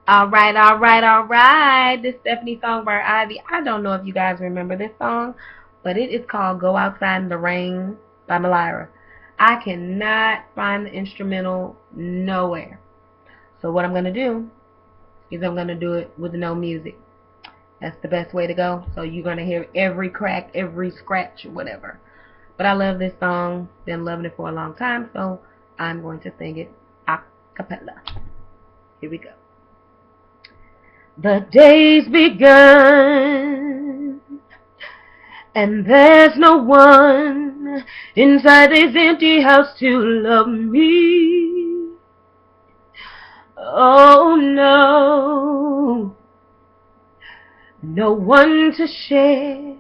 All right. This is Stephanie Songbird Ivy. I don't know if you guys remember this song, but it is called Go Outside in the Rain by Malyra. I cannot find the instrumental nowhere. So what I'm going to do is I'm going to do it with no music. That's the best way to go. So you're going to hear every crack, every scratch, whatever. But I love this song. Been loving it for a long time, so I'm going to sing it a cappella. Here we go. The day's begun, and there's no one inside this empty house to love me. Oh no, no one to share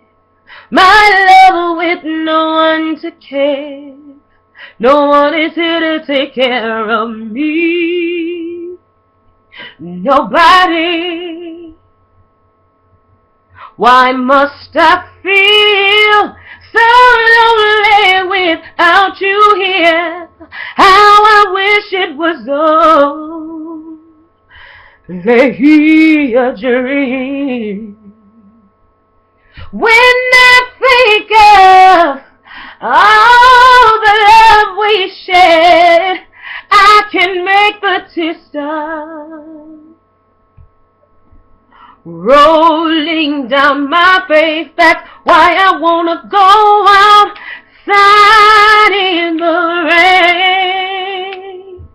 my love with, no one to care. No one is here to take care of me. Nobody. Why must I feel so lonely without you here? How I wish it was only a dream. When I think of all the love we shared, I can make the tears stop rolling down my face. That's why I wanna go outside in the rain.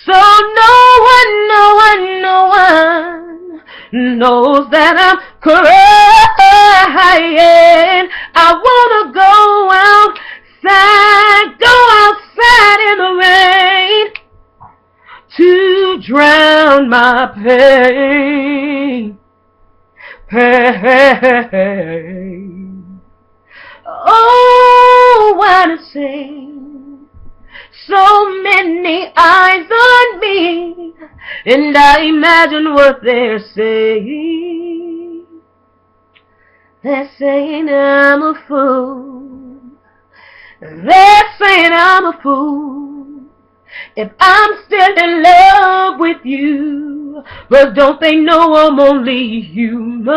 So no one knows that I'm crying. I wanna go outside in the rain to drown my pain. Oh, what a shame. So many eyes on me, and I imagine what they're saying. They're saying I'm a fool. They're saying I'm a fool if I'm still in love with you. But don't they know I'm only human?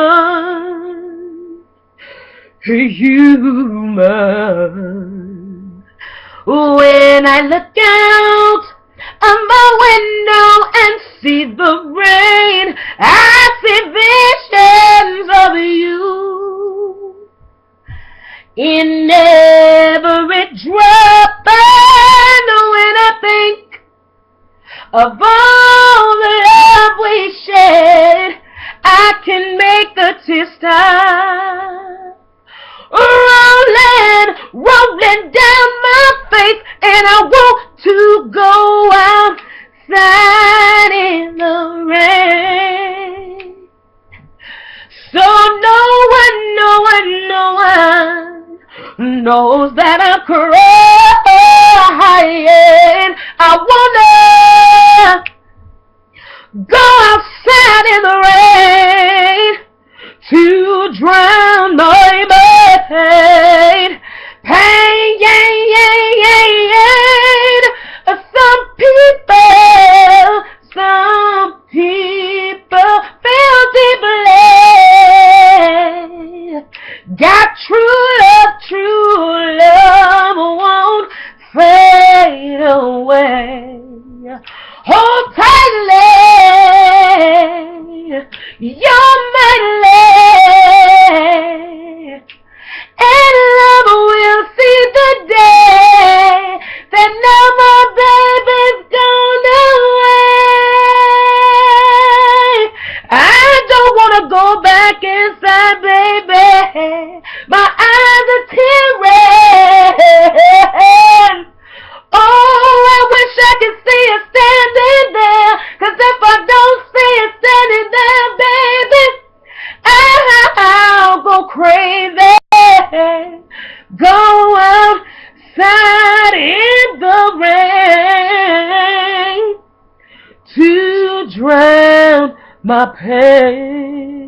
Human. When I look out of my window and see the rain, I see visions of you in every drop. And when I think of all the love we shared, I can make the tears stop rolling down my face. And I want to go outside in the rain. So no one knows that I'm crying. I wanna go outside in the rain to drown my pain. Some people feel deeply. Got true love won't fade away. Hold tightly, you're my lady, and love will see the day that now my baby's gone away. I don't wanna go back inside, baby. My eyes are tearing. Oh, I wish I could see you standing there. 'Cause if I don't see you standing there, baby, I'll go crazy. Go outside in the rain to drown my pain.